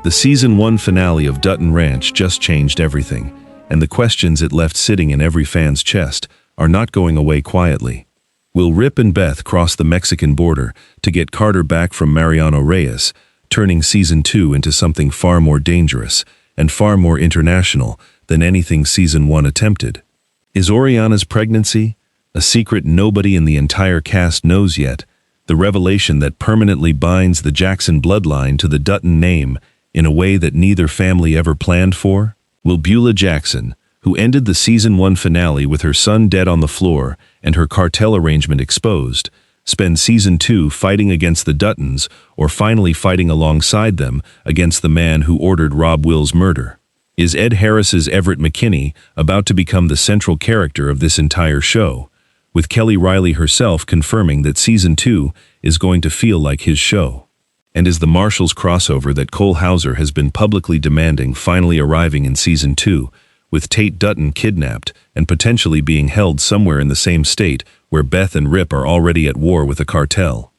The Season 1 finale of Dutton Ranch just changed everything, and the questions it left sitting in every fan's chest are not going away quietly. Will Rip and Beth cross the Mexican border to get Carter back from Mariano Reyes, turning Season 2 into something far more dangerous and far more international than anything Season 1 attempted? Is Oreana's pregnancy, a secret nobody in the entire cast knows yet, the revelation that permanently binds the Jackson bloodline to the Dutton name in a way that neither family ever planned for? Will Beulah Jackson, who ended the Season 1 finale with her son dead on the floor and her cartel arrangement exposed, spend Season 2 fighting against the Duttons or finally fighting alongside them against the man who ordered Rob Will's murder? Is Ed Harris's Everett McKinney about to become the central character of this entire show, with Kelly Riley herself confirming that Season 2 is going to feel like his show? And is the Marshals crossover that Cole Hauser has been publicly demanding finally arriving in Season 2, with Tate Dutton kidnapped and potentially being held somewhere in the same state where Beth and Rip are already at war with a cartel?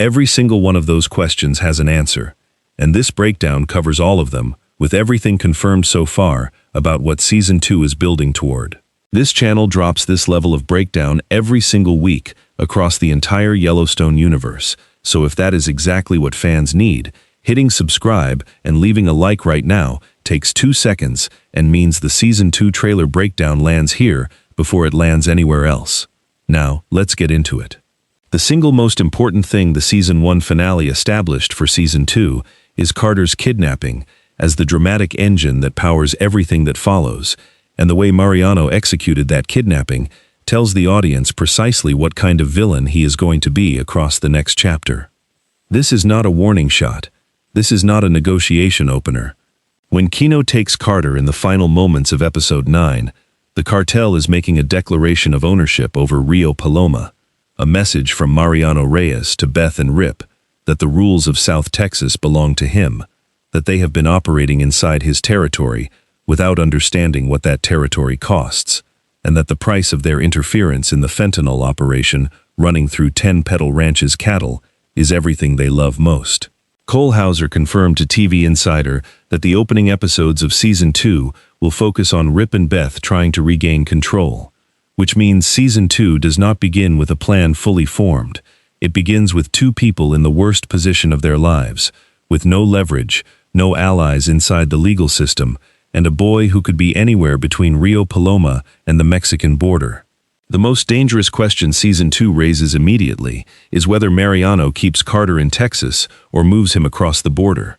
Every single one of those questions has an answer, and this breakdown covers all of them, with everything confirmed so far about what Season 2 is building toward. This channel drops this level of breakdown every single week across the entire Yellowstone universe, so if that is exactly what fans need, hitting subscribe and leaving a like right now takes 2 seconds and means the Season 2 trailer breakdown lands here before it lands anywhere else. Now, let's get into it. The single most important thing the Season 1 finale established for Season 2 is Carter's kidnapping as the dramatic engine that powers everything that follows, and the way Mariano executed that kidnapping tells the audience precisely what kind of villain he is going to be across the next chapter. This is not a warning shot. This is not a negotiation opener. When Kino takes Carter in the final moments of Episode 9, the cartel is making a declaration of ownership over Rio Paloma, a message from Mariano Reyes to Beth and Rip that the rules of South Texas belong to him, that they have been operating inside his territory without understanding what that territory costs, and that the price of their interference in the fentanyl operation running through 10 Petal Ranch's cattle is everything they love most. Cole Hauser confirmed to TV Insider that the opening episodes of Season 2 will focus on Rip and Beth trying to regain control, which means Season 2 does not begin with a plan fully formed. It begins with two people in the worst position of their lives, with no leverage, no allies inside the legal system, and a boy who could be anywhere between Rio Paloma and the Mexican border. The most dangerous question Season 2 raises immediately is whether Mariano keeps Carter in Texas or moves him across the border.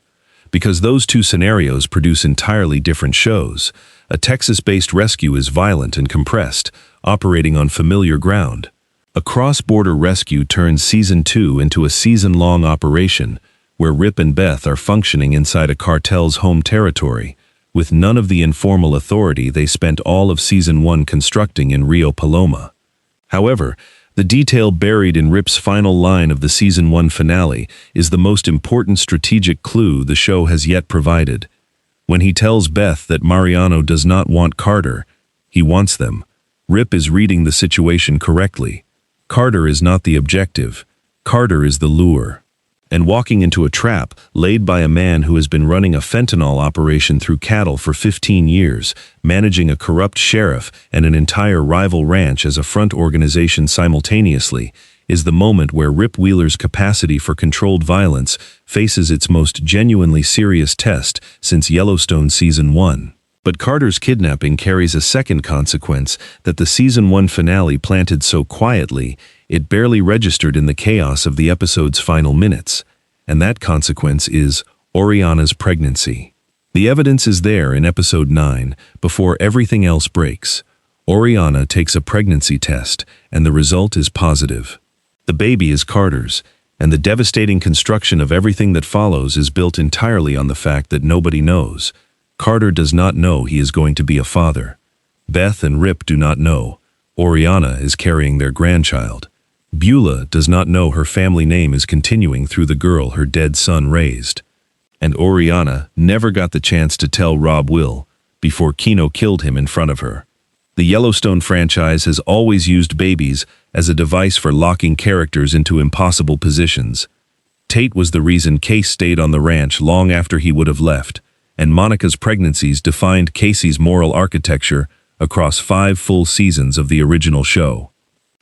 Because those two scenarios produce entirely different shows. A Texas-based rescue is violent and compressed, operating on familiar ground. A cross-border rescue turns Season 2 into a season-long operation, where Rip and Beth are functioning inside a cartel's home territory, with none of the informal authority they spent all of Season 1 constructing in Rio Paloma. However, the detail buried in Rip's final line of the Season 1 finale is the most important strategic clue the show has yet provided. When he tells Beth that Mariano does not want Carter, he wants them, Rip is reading the situation correctly. Carter is not the objective. Carter is the lure. And walking into a trap laid by a man who has been running a fentanyl operation through cattle for 15 years, managing a corrupt sheriff and an entire rival ranch as a front organization simultaneously, is the moment where Rip Wheeler's capacity for controlled violence faces its most genuinely serious test since Yellowstone Season 1. But Carter's kidnapping carries a second consequence that the Season 1 finale planted so quietly it barely registered in the chaos of the episode's final minutes, and that consequence is Oreana's pregnancy. The evidence is there in Episode 9, before everything else breaks. Oreana takes a pregnancy test, and the result is positive. The baby is Carter's, and the devastating construction of everything that follows is built entirely on the fact that nobody knows. Carter does not know he is going to be a father. Beth and Rip do not know. Oreana is carrying their grandchild. Beulah does not know her family name is continuing through the girl her dead son raised. And Oreana never got the chance to tell Rob Will before Kino killed him in front of her. The Yellowstone franchise has always used babies as a device for locking characters into impossible positions. Tate was the reason Case stayed on the ranch long after he would have left, and Monica's pregnancies defined Casey's moral architecture across 5 full seasons of the original show.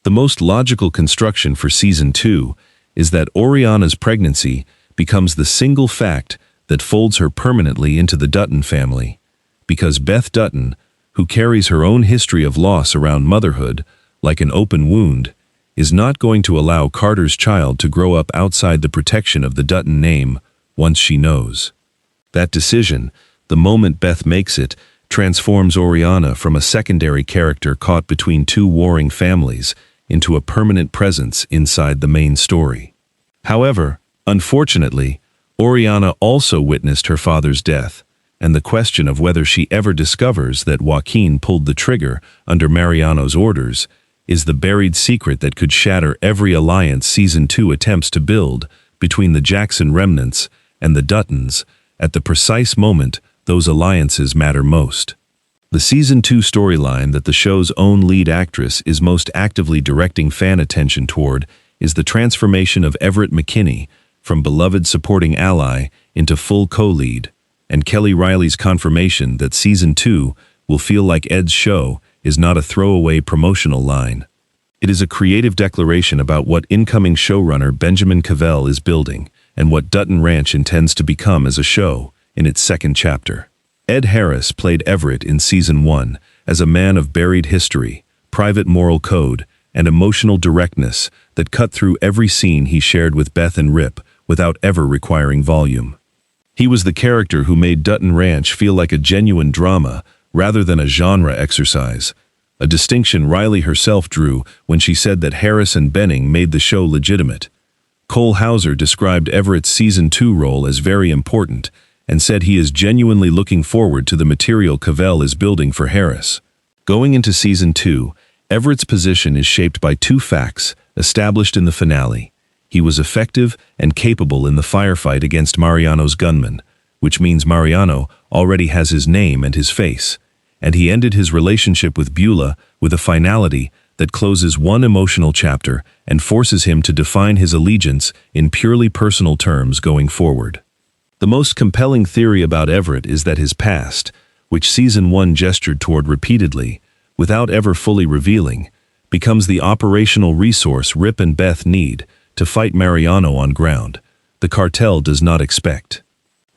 The most logical construction for Season 2 is that Oreana's pregnancy becomes the single fact that folds her permanently into the Dutton family, because Beth Dutton, who carries her own history of loss around motherhood like an open wound, is not going to allow Carter's child to grow up outside the protection of the Dutton name once she knows. That decision, the moment Beth makes it, transforms Oreana from a secondary character caught between 2 warring families into a permanent presence inside the main story. However, unfortunately, Oreana also witnessed her father's death, and the question of whether she ever discovers that Joaquin pulled the trigger under Mariano's orders is the buried secret that could shatter every alliance Season 2 attempts to build between the Jackson remnants and the Duttons at the precise moment those alliances matter most. The Season 2 storyline that the show's own lead actress is most actively directing fan attention toward is the transformation of Everett McKinney from beloved supporting ally into full co-lead, and Kelly Riley's confirmation that Season 2 will feel like Ed's show is not a throwaway promotional line. It is a creative declaration about what incoming showrunner Benjamin Cavell is building and what Dutton Ranch intends to become as a show in its 2nd chapter. Ed Harris played Everett in Season 1 as a man of buried history, private moral code, and emotional directness that cut through every scene he shared with Beth and Rip without ever requiring volume. He was the character who made Dutton Ranch feel like a genuine drama rather than a genre exercise, a distinction Riley herself drew when she said that Harris and Benning made the show legitimate. Cole Hauser described Everett's Season 2 role as very important and said he is genuinely looking forward to the material Cavell is building for Harris. Going into Season 2, Everett's position is shaped by 2 facts established in the finale. He was effective and capable in the firefight against Mariano's gunmen, which means Mariano already has his name and his face, and he ended his relationship with Beulah with a finality that closes one emotional chapter and forces him to define his allegiance in purely personal terms going forward. The most compelling theory about Everett is that his past, which Season 1 gestured toward repeatedly, without ever fully revealing, becomes the operational resource Rip and Beth need to fight Mariano on ground the cartel does not expect.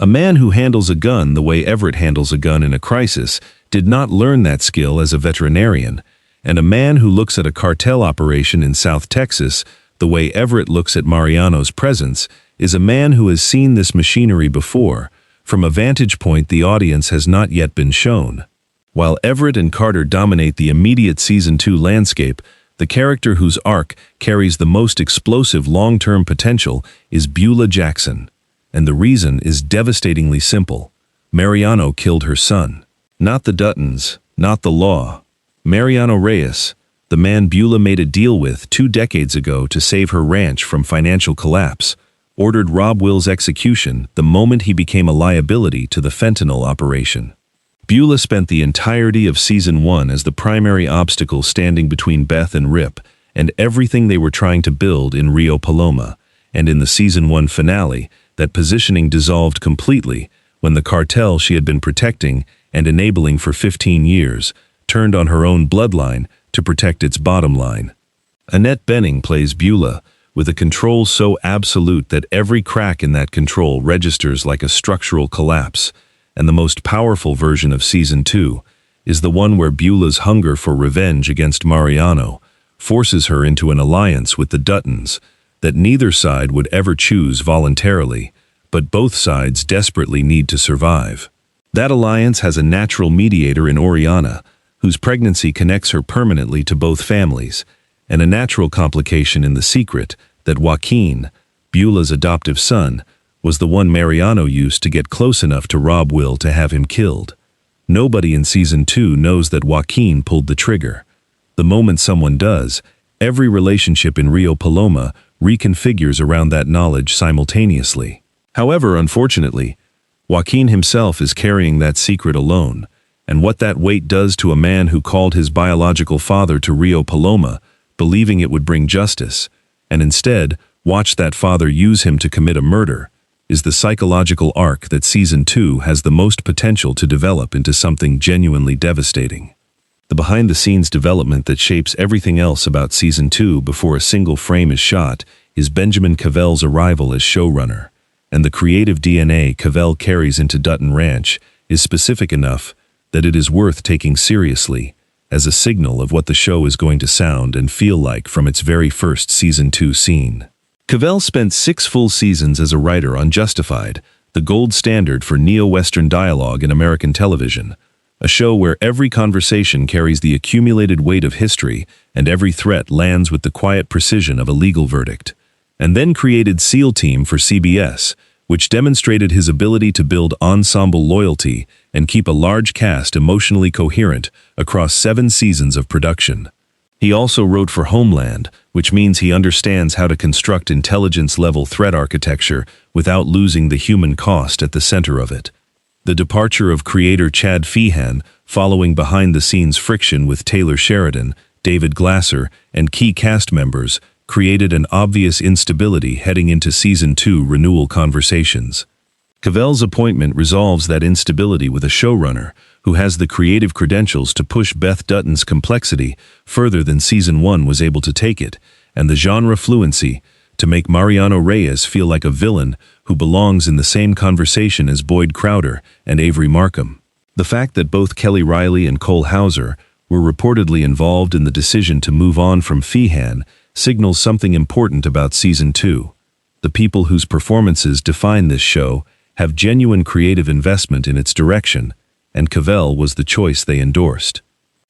A man who handles a gun the way Everett handles a gun in a crisis did not learn that skill as a veterinarian, and a man who looks at a cartel operation in South Texas the way Everett looks at Mariano's presence is a man who has seen this machinery before, from a vantage point the audience has not yet been shown. While Everett and Carter dominate the immediate Season 2 landscape, the character whose arc carries the most explosive long-term potential is Beulah Jackson, and the reason is devastatingly simple. Mariano killed her son. Not the Duttons, not the law. Mariano Reyes, the man Beulah made a deal with 2 decades ago to save her ranch from financial collapse, ordered Rob Will's execution the moment he became a liability to the fentanyl operation. Beulah spent the entirety of Season 1 as the primary obstacle standing between Beth and Rip and everything they were trying to build in Rio Paloma, and in the Season 1 finale, that positioning dissolved completely when the cartel she had been protecting and enabling for 15 years turned on her own bloodline to protect its bottom line. Annette Bening plays Beulah, with a control so absolute that every crack in that control registers like a structural collapse, and the most powerful version of Season 2 is the one where Beulah's hunger for revenge against Mariano forces her into an alliance with the Duttons that neither side would ever choose voluntarily, but both sides desperately need to survive. That alliance has a natural mediator in Oreana, whose pregnancy connects her permanently to both families, and a natural complication in the secret that Joaquin, Beulah's adoptive son, was the one Mariano used to get close enough to rob Will to have him killed. Nobody in Season 2 knows that Joaquin pulled the trigger. The moment someone does, every relationship in Rio Paloma reconfigures around that knowledge simultaneously. However, unfortunately, Joaquin himself is carrying that secret alone, and what that weight does to a man who called his biological father to Rio Paloma, believing it would bring justice, and instead watch that father use him to commit a murder, is the psychological arc that Season 2 has the most potential to develop into something genuinely devastating. The behind-the-scenes development that shapes everything else about Season 2 before a single frame is shot is Benjamin Cavell's arrival as showrunner, and the creative DNA Cavell carries into Dutton Ranch is specific enough that it is worth taking seriously as a signal of what the show is going to sound and feel like from its very first Season 2 scene. Cavell spent 6 full seasons as a writer on Justified, the gold standard for neo-Western dialogue in American television, a show where every conversation carries the accumulated weight of history and every threat lands with the quiet precision of a legal verdict. And then created SEAL Team for CBS, which demonstrated his ability to build ensemble loyalty and keep a large cast emotionally coherent across 7 seasons of production. He also wrote for Homeland, which means he understands how to construct intelligence-level threat architecture without losing the human cost at the center of it. The departure of creator Chad Feehan, following behind-the-scenes friction with Taylor Sheridan, David Glasser, and key cast members, created an obvious instability heading into Season 2 renewal conversations. Cavell's appointment resolves that instability with a showrunner who has the creative credentials to push Beth Dutton's complexity further than Season 1 was able to take it, and the genre fluency to make Mariano Reyes feel like a villain who belongs in the same conversation as Boyd Crowder and Avery Markham. The fact that both Kelly Riley and Cole Hauser were reportedly involved in the decision to move on from Feehan signals something important about Season 2. The people whose performances define this show have genuine creative investment in its direction, and Cavell was the choice they endorsed.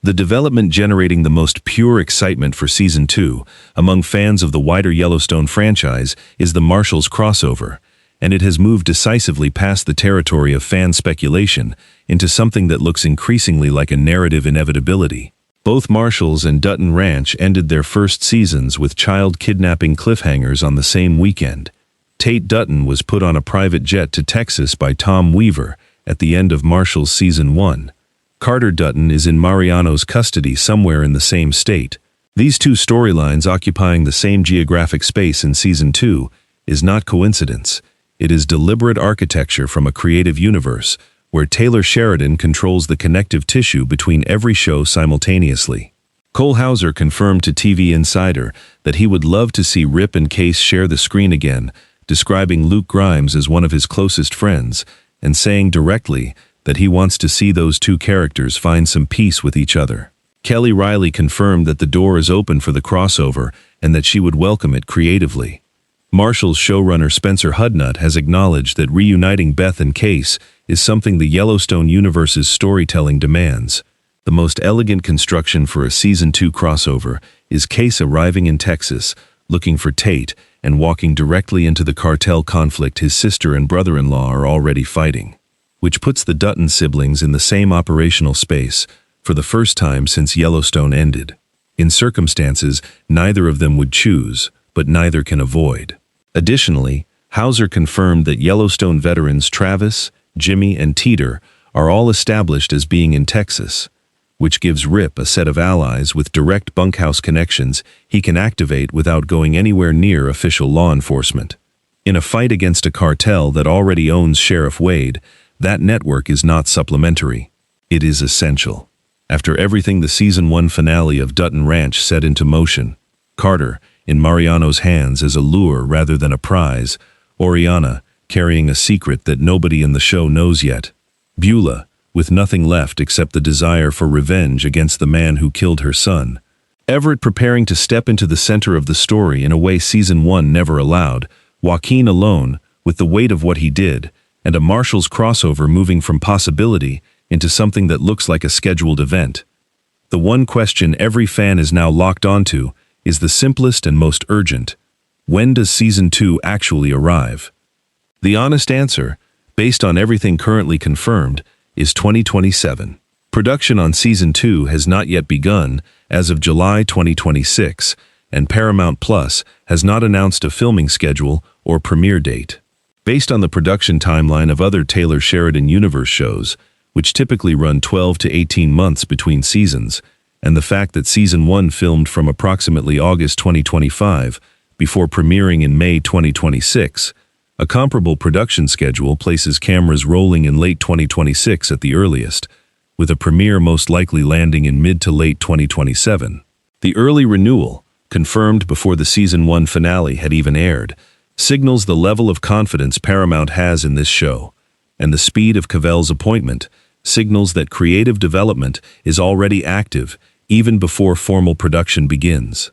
The development generating the most pure excitement for Season 2 among fans of the wider Yellowstone franchise is the Marshals crossover, and it has moved decisively past the territory of fan speculation into something that looks increasingly like a narrative inevitability. Both Marshals and Dutton Ranch ended their first seasons with child kidnapping cliffhangers on the same weekend. Tate Dutton was put on a private jet to Texas by Tom Weaver at the end of Marshals Season 1. Carter Dutton is in Mariano's custody somewhere in the same state. These two storylines occupying the same geographic space in Season 2 is not coincidence. It is deliberate architecture from a creative universe where Taylor Sheridan controls the connective tissue between every show simultaneously. Cole Hauser confirmed to TV Insider that he would love to see Rip and Case share the screen again, describing Luke Grimes as one of his closest friends, and saying directly that he wants to see those two characters find some peace with each other. Kelly Riley confirmed that the door is open for the crossover and that she would welcome it creatively. Marshals showrunner Spencer Hudnut has acknowledged that reuniting Beth and Case is something the Yellowstone universe's storytelling demands. The most elegant construction for a Season 2 crossover is Case arriving in Texas, looking for Tate, and walking directly into the cartel conflict his sister and brother-in-law are already fighting, which puts the Dutton siblings in the same operational space for the first time since Yellowstone ended. In circumstances neither of them would choose, but neither can avoid. Additionally, Hauser confirmed that Yellowstone veterans Travis, Jimmy, and Teeter are all established as being in Texas, which gives Rip a set of allies with direct bunkhouse connections he can activate without going anywhere near official law enforcement. In a fight against a cartel that already owns Sheriff Wade, that network is not supplementary. It is essential. After everything the Season 1 finale of Dutton Ranch set into motion, Carter, in Mariano's hands as a lure rather than a prize, Oreana, carrying a secret that nobody in the show knows yet, Beulah, with nothing left except the desire for revenge against the man who killed her son, Everett preparing to step into the center of the story in a way Season 1 never allowed, Joaquin alone, with the weight of what he did, and a Marshals crossover moving from possibility into something that looks like a scheduled event. The one question every fan is now locked onto is the simplest and most urgent. When does Season 2 actually arrive? The honest answer, based on everything currently confirmed, is 2027. Production on Season 2 has not yet begun as of July 2026, and Paramount Plus has not announced a filming schedule or premiere date. Based on the production timeline of other Taylor Sheridan Universe shows, which typically run 12 to 18 months between seasons, and the fact that Season 1 filmed from approximately August 2025, before premiering in May 2026. A comparable production schedule places cameras rolling in late 2026 at the earliest, with a premiere most likely landing in mid to late 2027. The early renewal, confirmed before the Season 1 finale had even aired, signals the level of confidence Paramount has in this show, and the speed of Cavell's appointment signals that creative development is already active even before formal production begins.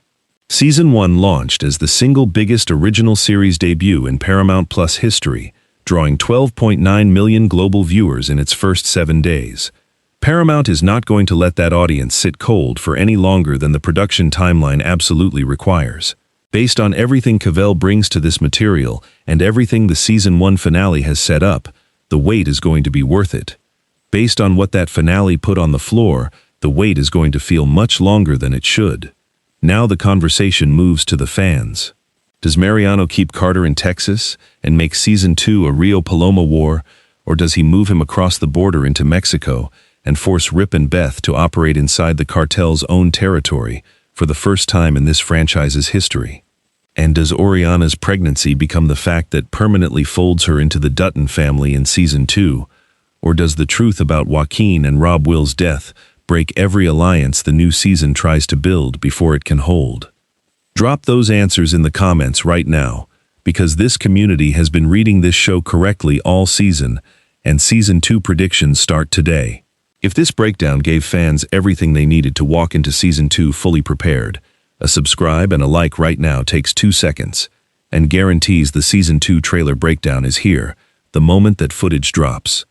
Season 1 launched as the single biggest original series debut in Paramount Plus history, drawing 12.9 million global viewers in its first 7 days. Paramount is not going to let that audience sit cold for any longer than the production timeline absolutely requires. Based on everything Cavell brings to this material and everything the Season 1 finale has set up, the wait is going to be worth it. Based on what that finale put on the floor, the wait is going to feel much longer than it should. Now the conversation moves to the fans. Does Mariano keep Carter in Texas and make Season 2 a Rio Paloma war, or does he move him across the border into Mexico and force Rip and Beth to operate inside the cartel's own territory for the first time in this franchise's history? And does Oreana's pregnancy become the fact that permanently folds her into the Dutton family in Season 2, or does the truth about Joaquin and Rob Will's death break every alliance the new season tries to build before it can hold? Drop those answers in the comments right now, because this community has been reading this show correctly all season, and Season 2 predictions start today. If this breakdown gave fans everything they needed to walk into Season 2 fully prepared, a subscribe and a like right now takes 2 seconds, and guarantees the Season 2 trailer breakdown is here, the moment that footage drops.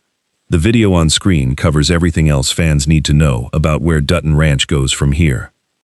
The video on screen covers everything else fans need to know about where Dutton Ranch goes from here.